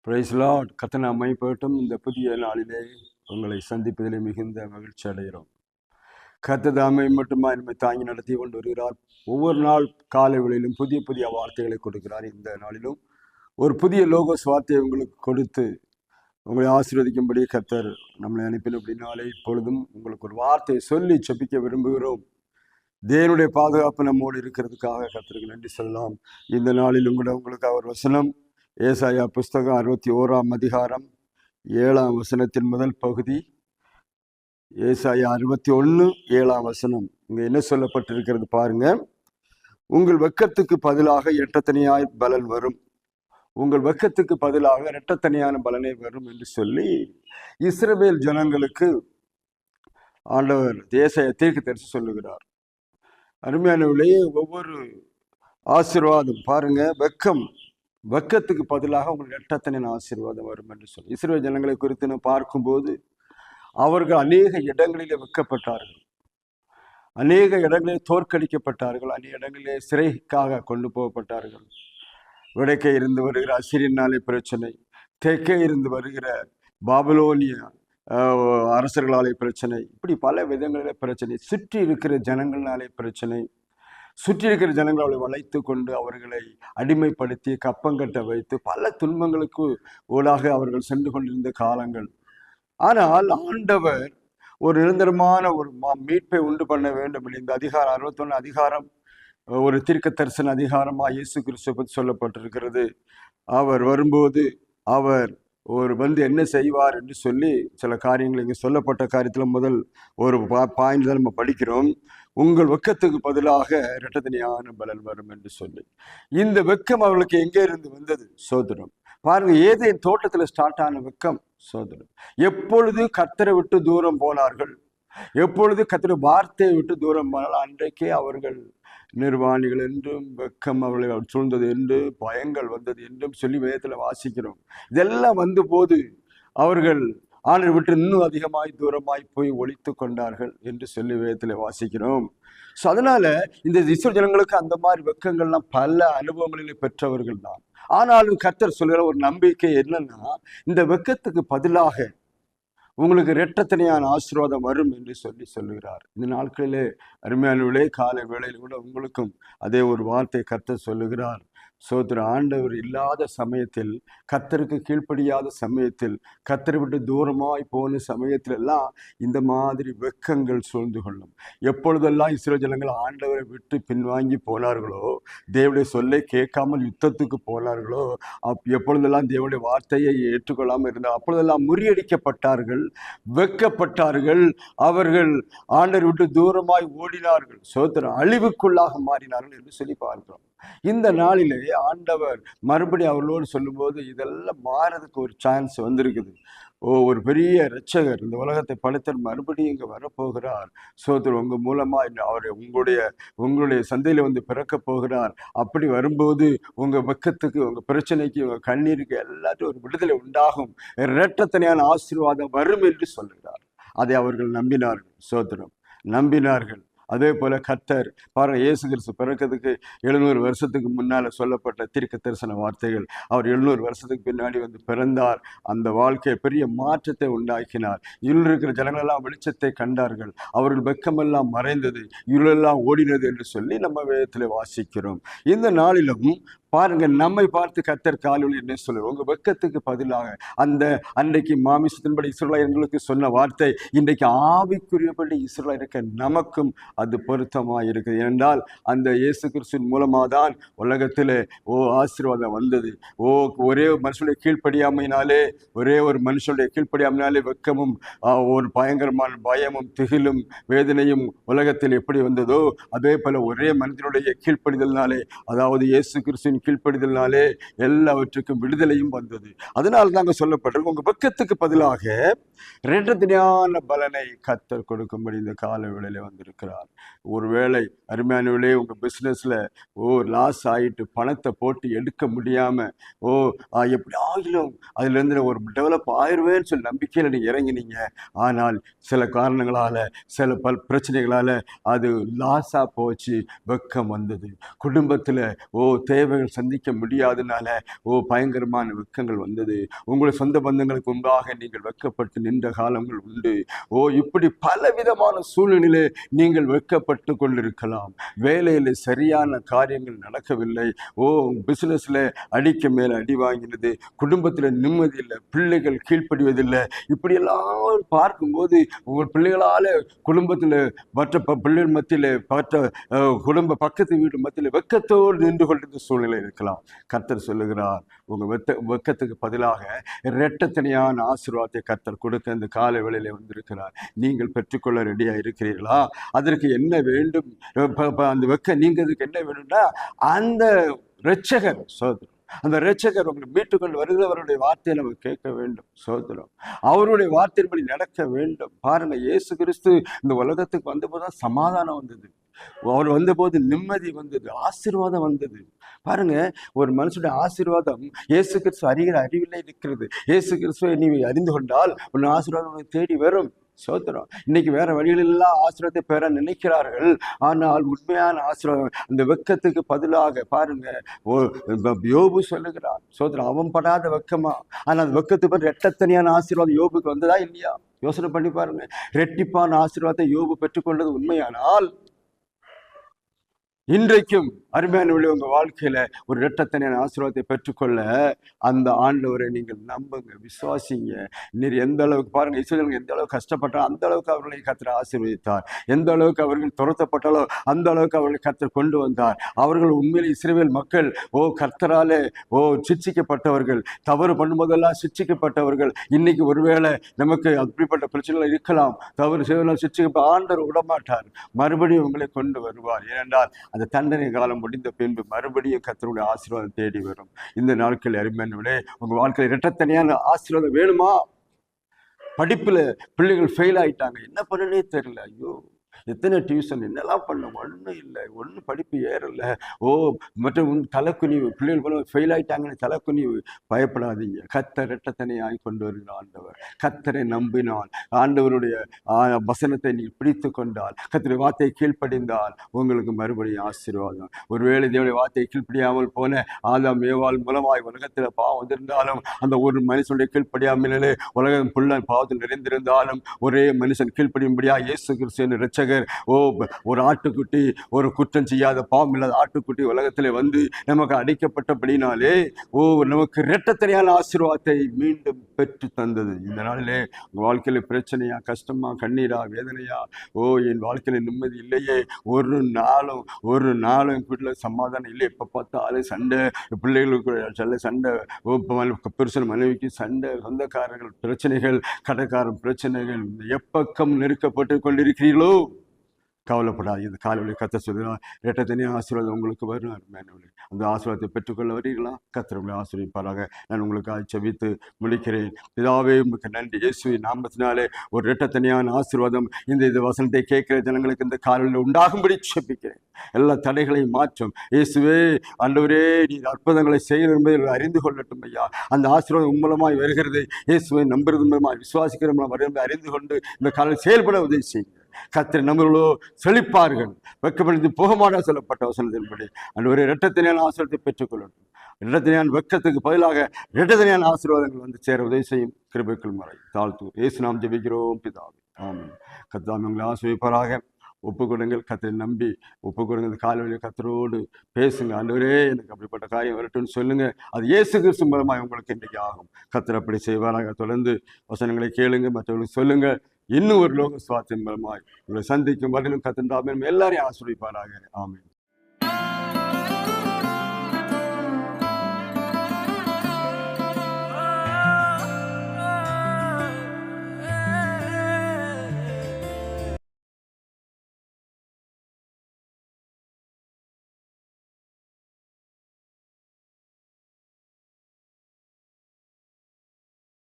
Price Lord. கர்த்தர் மையப்படட்டும். இந்த புதிய நாளிலே உங்களை சந்திப்பதிலே மிகுந்த மகிழ்ச்சி அடைகிறோம். கர்த்தர் தாமே மட்டுமா நம்மை தாங்கி நடத்தி கொண்டு வருகிறார். ஒவ்வொரு நாள் காலை வேளையிலும் புதிய புதிய வார்த்தைகளை கொடுக்கிறார். இந்த நாளிலும் ஒரு புதிய லோகோஸ் வார்த்தையை உங்களுக்கு கொடுத்து உங்களை ஆசீர்வதிக்கும்படி கர்த்தர் நம்மளை அனுப்பின அப்படின்னாலே இப்பொழுதும் உங்களுக்கு ஒரு வார்த்தையை சொல்லி செபிக்க விரும்புகிறோம். தேவனுடைய பாதுகாப்பு நம்மோடு இருக்கிறதுக்காக கர்த்தருக்கு நன்றி சொல்லலாம். இந்த நாளிலும் கூட உங்களுக்கு அவர் வசனம் ஏசாயா புஸ்தகம் 61ஆம் அதிகாரம் 7ஆம் வசனத்தின் முதல் பகுதி. ஏசாயா 61:7ஆம் வசனம். இங்க என்ன சொல்லப்பட்டிருக்கிறது பாருங்க. உங்கள் வெட்கத்துக்கு பதிலாக இரட்டத்தனியாய் பலன் வரும், உங்கள் வெட்கத்துக்கு பதிலாக இரட்டத்தனியான பலனே வரும் என்று சொல்லி இஸ்ரவேல் ஜனங்களுக்கு ஆண்டவர் ஏசாயா தீர்க்கதரிசி சொல்லுகிறார். அருமையானவர்களே, ஒவ்வொரு ஆசீர்வாதம் பாருங்க, வெட்கத்துக்கு பதிலாக உங்களுக்கு இரட்டத்தனியான ஆசீர்வாதம் வரும் என்று சொல்லி இஸ்ரவேல் ஜனங்களை குறித்து நாம் பார்க்கும்போது அவர்கள் அநேக இடங்களிலே வெட்கப்பட்டார்கள், அநேக இடங்களில் தோற்கடிக்கப்பட்டார்கள், அநேக இடங்களிலே சிறைக்காக கொண்டு போகப்பட்டார்கள். வடக்கே இருந்து வருகிற அசிரியனாலே பிரச்சனை, தெற்கே இருந்து வருகிற பாபிலோனிய அரசர்களாலே பிரச்சனை, இப்படி பல விதங்களிலே பிரச்சனை, சுற்றி இருக்கிற ஜனங்களாலே பிரச்சனை, சுற்றி இருக்கிற ஜனங்கள் அவளை வளைத்து கொண்டு அவர்களை அடிமைப்படுத்தி கப்பங்கட்ட வைத்து பல துன்பங்களுக்கு ஊடாக அவர்கள் சென்று கொண்டிருந்த காலங்கள். ஆனால் ஆண்டவர் ஒரு நிரந்தரமான ஒரு மீட்பை உண்டு பண்ண வேண்டும். இந்த அதிகாரம் 61 அதிகாரம் ஒரு தீர்க்க தரிசன அதிகாரமா இயேசு கிறிஸ்துவை பற்றி சொல்லப்பட்டிருக்கிறது. அவர் வரும்போது அவர் என்ன செய்வார் என்று சொல்லி சில காரியங்கள் இங்கே சொல்லப்பட்ட காரியத்தில் முதல் ஒரு பாயிண்ட் தான் நம்ம படிக்கிறோம். உங்கள் வெட்கத்துக்கு பதிலாக இரட்டத்தனியான பலன் வரும் என்று சொல்லி. இந்த வெட்கம் அவர்களுக்கு எங்கே இருந்து வந்தது? சோதனம். பாருங்க, ஏதேன் தோட்டத்தில் ஸ்டார்ட் ஆன வெட்கம் சோதனம். எப்பொழுது கர்த்தரை விட்டு தூரம் போனார்கள், எப்பொழுது கர்த்தருடைய வார்த்தையை விட்டு தூரம் போனாலும் அன்றைக்கே அவர்கள் நிர்வாணிகள் என்றும் வெட்கம் அவர்களை சூழ்ந்தது என்று பயங்கள் வந்தது என்றும் சொல்லி வேதத்தில் வாசிக்கிறோம். இதெல்லாம் வந்த போது அவர்கள் ஆண்டவரை விட்டு இன்னும் அதிகமாய் தூரமாய் போய் ஒழித்து கொண்டார்கள் என்று சொல்லி வேதத்தில் வாசிக்கிறோம். ஸோ அதனால இந்த இஸ்ரவேல் ஜனங்களுக்கு அந்த மாதிரி வெட்கங்கள்லாம் பல அனுபவங்களில் பெற்றவர்கள் தான். ஆனாலும் கர்த்தர் சொல்கிற ஒரு நம்பிக்கை என்னன்னா, இந்த வெட்கத்துக்கு பதிலாக உங்களுக்கு இரட்டத்தனியான ஆசீர்வாதம் வரும் என்று சொல்லுகிறார். இந்த நாட்களிலே அருமையானவர்களே, காலை வேளையில் கூட உங்களுக்கும் அதே ஒரு வார்த்தை கர்த்தர் சொல்லுகிறார். சோதர ஆண்டவர் இல்லாத சமயத்தில், கர்த்தருக்கு கீழ்ப்படியாத சமயத்தில், கர்த்தரை விட்டு தூரமாய் போன சமயத்துல எல்லாம் இந்த மாதிரி வெட்கங்கள் சூழ்ந்து கொள்ளும். எப்பொழுதெல்லாம் இஸ்ரவேல் ஜனங்கள் ஆண்டவரை விட்டு பின்வாங்கி போனார்களோ, தேவனுடைய சொல்லை கேட்காமல் யுத்தத்துக்கு போனார்களோ, எப்பொழுதெல்லாம் தேவனுடைய வார்த்தையை ஏற்றுக்கொள்ளாமல் இருந்தால் அப்பொழுதெல்லாம் முறியடிக்கப்பட்டார்கள், வெட்கப்பட்டார்கள், அவர்கள் ஆண்டவரை விட்டு தூரமாய் ஓடினார்கள், சோதர அழிவுக்குள்ளாக மாறினார்கள் என்று சொல்லி பார்க்கிறோம். இந்த நாளிலே ஆண்டவர் மறுபடியும் அவர்களோடு சொல்லும்போது இதெல்லாம் மாறதுக்கு ஒரு சான்ஸ் வந்திருக்குது. ஒரு பெரிய இரட்சகர் இந்த உலகத்தை படைத்தர் மறுபடியும் இங்கே வரப்போகிறார். சோதர் உங்க மூலமா அவர் உங்களுடைய சந்தையில வந்து பிறக்க போகிறார். அப்படி வரும்போது உங்க வெட்கத்துக்கு, உங்க பிரச்சனைக்கு, உங்க கண்ணீருக்கு எல்லாத்தையும் ஒரு விடுதலை உண்டாகும், இரட்டத்தனியான ஆசீர்வாதம் வரும் என்று சொல்கிறார். அதை அவர்கள் நம்பினார்கள், சோதரம் நம்பினார்கள். அதே போல கர்த்தர் பாருங்க, இயேசு கிறிஸ்து பிறக்கிறதுக்கு 700 வருஷத்துக்கு முன்னால சொல்லப்பட்ட தீர்க்க தரிசன வார்த்தைகள், அவர் 700 வருஷத்துக்கு பின்னாடி வந்து பிறந்தார், அந்த வாழ்க்கையை பெரிய மாற்றத்தை உண்டாக்கினார். இருள் இருக்கிற ஜனங்களெல்லாம் வெளிச்சத்தை கண்டார்கள், அவர்கள் வெட்கமெல்லாம் மறைந்தது, இருளெல்லாம் ஓடினது என்று சொல்லி நம்ம வேதத்தில் வாசிக்கிறோம். இந்த நாளிலும் பாருங்க, நம்மை பார்த்து கர்த்தர் காலையில் என்ன சொல்லுவார்? உங்க வெட்கத்துக்கு பதிலாக அந்த அன்றைக்கு மாமிசத்தின்படி இஸ்ரவேலர்களுக்கு சொன்ன வார்த்தை இன்றைக்கு ஆவிக்குரியபடி இஸ்ரவேலருக்கு நமக்கும் அது பொருத்தமாக இருக்குது. ஏனென்றால் அந்த இயேசு கிறிஸ்துவின் மூலமாக தான் உலகத்திலே ஆசீர்வாதம் வந்தது. ஒரே மனுஷனுடைய கீழ்ப்படியாமையினாலே, ஒரே ஒரு மனுஷனுடைய கீழ்ப்படியாமையினாலே வெட்கமும் ஒரு பயங்கரமான பயமும் திகிலும் வேதனையும் உலகத்தில் எப்படி வந்ததோ, அதே போல ஒரே மனிதனுடைய கீழ்ப்படிதல்னாலே, அதாவது இயேசு கிறிஸ்துவின் கீழ்ப்படிதல்னாலே எல்லாவற்றுக்கும் விடுதலையும் வந்தது. அதனால தாங்க சொல்லப்பட்டிருக்கு, உங்க வெட்கத்துக்கு பதிலாக இரட்டத்தனியான பலனை கர்த்தர் கொடுக்கும்படி இந்த கால வேளையில வந்திருக்கிறார். ஒருவேளை அருமையானவர்களே, உங்க பிசினஸ்ல லாஸ் ஆயிட்டு பணத்தை போட்டு எடுக்க முடியாம எப்படி ஆகிலும் அதுல இருந்து ஒரு டெவலப் ஆயிடுவேன்னு சொல்லி நம்பிக்கையில நீங்க இறங்கினீங்க. ஆனால் சில காரணங்களால, சில பிரச்சனைகளால அது லாஸா போச்சு, வெட்கம் வந்தது. குடும்பத்துல தேவைகள் நீங்கள் சந்திக்க முடியாதனால பயங்கரமான வெட்கங்கள் வந்தது. உங்களுடைய சொந்த பந்தங்களுக்கு முன்பாக நீங்கள் வெட்கப்பட்டு நின்ற காலங்கள் உண்டு. இப்படி பலவிதமான சூழ்நிலையிலே நீங்கள் வெட்கப்பட்டு கொண்டிருக்கலாம். வேலையில் சரியான காரியங்கள் நடக்கவில்லை. பிசினஸ்ல அடிக்க மேல அடி வாங்கினது, குடும்பத்துல நிம்மதி இல்லை, பிள்ளைகள் கீழ்ப்படிவதில்லை. இப்படியெல்லாம் பார்க்கும்போது உங்கள் பிள்ளைகளால குடும்பத்தில் மற்ற பிள்ளைகள் மத்தியில் மற்ற குடும்ப பக்கத்து வீடு மத்தியில் வெட்கத்தோடு நின்று கொண்டிருந்த சூழ்நிலை இருக்கலாம். கர்த்தர் சொல்லுகிறார், உங்க வெட்கத்துக்கு பதிலாக இரட்டத்தனையான ஆசீர்வாதத்தை கர்த்தர் கொடுக்க இந்த காலை வேளையில வந்திருக்கிறார். நீங்கள் பெற்றுக்கொள்ள ரெடியா இருக்கிறீர்களா? அதற்கு என்ன வேண்டும்? அந்த வெட்கம் நீங்கிறதுக்கு என்ன வேணும்னா அந்த இரட்சகர் சோதரம், அந்த இரட்சகர் உங்களை மீட்டுக்கொண்டு வருகிறவருடைய வார்த்தையை நம்ம கேட்க வேண்டும். சோதரம், அவருடைய வார்த்தையின்படி நடக்க வேண்டும். பாருங்க, இயேசு கிறிஸ்து இந்த உலகத்துக்கு வந்தபோதுதான் சமாதானம் வந்தது. அவர் வந்தபோது நிம்மதி வந்தது, ஆசீர்வாதம் வந்தது. பாருங்க, ஒரு மனுஷனுடைய ஆசீர்வாதம் இயேசு கிறிஸ்து அறிவிலே இருக்கிறது. இயேசு கிறிஸ்துவை நீ அறிந்து கொண்டால் உன் ஆசீர்வாதம் உனக்கு தேடி வரும். சோத்திரம். இன்னைக்கு வேற வழிகளெல்லாம் ஆசீர்வாதத்தை பெற நினைக்கிறார்கள். ஆனால் உண்மையான ஆசீர்வாதம் அந்த வெட்கத்துக்கு பதிலாக பாருங்க, யோபு சொல்லுகிறார். சோத்திரம், அவன் படாத வெட்கமா? ஆனால் அந்த வெட்கத்துக்கு பதில் ரெட்டத்தனியான ஆசீர்வாதம் யோபுக்கு வந்ததா இல்லையா? யோசனை பண்ணி பாருங்க. ரெட்டிப்பான ஆசீர்வாதத்தை யோபு பெற்றுக்கொண்டது உண்மையானால் இன்றைக்கும் அருமையானவர்களே, உங்க வாழ்க்கையில ஒரு இரட்டத்தனையான ஆசீர்வாதத்தை பெற்றுக்கொள்ள அந்த ஆண்டவரை நீங்கள் நம்புங்க, விசுவாசிங்க. நீர் எந்த அளவுக்கு பாருங்க, இஸ்ரவேலர்கள் எந்த அளவுக்கு கஷ்டப்பட்டாலும் அந்த அளவுக்கு அவர்களை கர்த்தர் ஆசீர்வதித்தார். எந்த அளவுக்கு அவர்கள் துரத்தப்பட்டாலோ அந்த அளவுக்கு அவர்களை கர்த்தர் கொண்டு வந்தார். அவர்கள் உண்மையிலே இஸ்ரவேல் மக்கள் கர்த்தராலே சிட்சிக்கப்பட்டவர்கள், தவறு பண்ணும்போதெல்லாம் சிட்சிக்கப்பட்டவர்கள். இன்னைக்கு ஒருவேளை நமக்கு அப்படிப்பட்ட பிரச்சனைகள் இருக்கலாம். தவறு செய்வதால் சிட்சிக்கப்பட்ட ஆண்டவர் விடமாட்டார், மறுபடியும் உங்களை கொண்டு வருவார். ஏனென்றால் அந்த தண்டனை காலம் முடிந்த பின்பு மறுபடியும் கர்த்தருடைய ஆசீர்வாதம் தேடி வரும். இந்த நாட்கள் அருமையானவர்களே, உங்க வாழ்க்கையில் இரட்டத்தனையான ஆசீர்வாதம் வேணுமா? படிப்புல பிள்ளைகள் ஃபெயில் ஆயிட்டாங்க, என்ன பண்ணனே தெரியல. ஐயோ, எத்தனை டியூஷன், என்னெல்லாம் பண்ண, ஒன்றும் இல்லை, ஒன்றும் படிப்பு ஏறல. மற்றும் தலைக்குனிவு, பிள்ளைகள் போல ஃபெயில் ஆயிட்டாங்கன்னு தலைக்குனிவு. பயப்படாதீங்க, கர்த்தர் இரட்டத்தனையாய் கொண்டு வருகிற ஆண்டவர். கர்த்தரை நம்பினால், ஆண்டவருடைய வசனத்தை நீ பிடித்து கொண்டால், கர்த்தருடைய வார்த்தையை கீழ்ப்படிந்தால் உங்களுக்கு மறுபடியும் ஆசீர்வாதம். ஒருவேளை தேவனுடைய வார்த்தையை கீழ்ப்படியாமல் போன ஆதாம் ஏவாள் மூலமாய் உலகத்தில் பாவம் வந்திருந்தாலும், அந்த ஒரு மனுஷனுடைய கீழ்ப்படியாமலே உலகம் புள்ள பாவத்தில் நிறைந்திருந்தாலும், ஒரே மனுஷன் கீழ்ப்படியும்படியா இயேசு கிறிஸ்து இரட்சகர் ஒரு ஆட்டுக்குட்டி, ஒரு குற்றம் செய்யாத பாவம் இல்லாத ஆட்டுக்குட்டி உலகத்திலே வந்து நமக்கு அடைக்கப்பட்டபடினாலே நமக்கு இரட்டத்தனையான ஆசீர்வாதத்தை மீண்டும் பெற்று தந்தது. இந்த நாளிலே உங்க வாழ்க்கையில பிரச்சனையா, கஷ்டமா, கண்ணீரா, வேதனையா, என் வாழ்க்கையில நிம்மதி இல்லையே, ஒரு நாளும் வீட்டில் சமாதானம் இல்லை, எப்ப பார்த்தாலும் சண்டை, பிள்ளைகளுக்கு சண்டை, புருஷன் மனைவிக்கு சண்டை, சொந்தக்காரர்கள் பிரச்சனைகள், கடைக்காரன் பிரச்சனைகள், எப்பக்கம் நெருக்கப்பட்டு கொண்டிருக்கிறீர்களோ கவலைப்படாது. இந்த காலையில் கர்த்தர் சொல்கிறார், இரட்டத்தனையான ஆசீர்வாதம் உங்களுக்கு வரும். அந்த ஆசீர்வாதத்தை பெற்றுக்கொள்ள வரீங்களா? கர்த்தர் உங்களை ஆசீர்வதிப்பாராக. நான் உங்களுக்கு செபித்து முடிக்கிறேன். பிதாவே, உங்களுக்கு நன்றி. இயேசுவின் நாமத்தினாலே ஒரு இரட்டத்தனையான ஆசீர்வாதம் இந்த வசனத்தை கேட்கிற ஜனங்களுக்கு இந்த காலையில் உண்டாகும்படி செபிக்கிறேன். எல்லா தடைகளையும் மாற்றும் இயேசுவே. ஆண்டவரே, நீர் அற்புதங்களை செய்கிறது என்பதை அறிந்து கொள்ளட்டும் ஐயா. அந்த ஆசீர்வாதம் மூலமாய் வருகிறது. இயேசுவை நம்புறது மூலமாய், விசுவாசிக்கிற மூலம் வருகிறது அறிந்து கொண்டு இந்த காலையில் செயல்பட உதவி செய்யுங்க. கர்த்தர் நம்மளோ செழிப்பார்கள், வெட்கப்படுத்தி போகமாட்டா சொல்லப்பட்ட வசனத்தின்படி அந்த ஒரு இரட்டத்தனையான ஆசீர்வாதத்தை பெற்றுக்கொள்ளட்டும். இரட்டத்தனையான வெட்கத்துக்கு பதிலாக இரட்டத்தனையான ஆசீர்வாதங்கள் வந்து சேர உதவி செய்யும். கிருபைக்குள் மறை தாழ்த்து இயேசு நாம் ஜெபிக்கிறோம் பிதாவே, ஆமென். கர்த்தர் உங்களை ஆசீர்வதிப்பாராக. ஒப்புக்கொடுங்கள், கர்த்தரை நம்பி ஒப்புக்கொடுங்க. காலையில் கர்த்தரோடு பேசுங்க. ஆண்டவரே, எனக்கு அப்படிப்பட்ட காரியம் வரட்டும்னு சொல்லுங்க. அது இயேசு கிறிஸ்து மூலமாக உங்களுக்கு இன்றைக்கு ஆகும். கர்த்தர் அப்படி செய்வாராக. தொடர்ந்து வசனங்களை கேளுங்க, மற்றவர்களுக்கு சொல்லுங்க. இன்னும் ஒரு லோக சுவாத்தின் மூலமாய் உங்களை சந்திக்கும் வரையிலும் கர்த்தர் எல்லாரையும் ஆசீர்வதிப்பாராக. ஆமென்.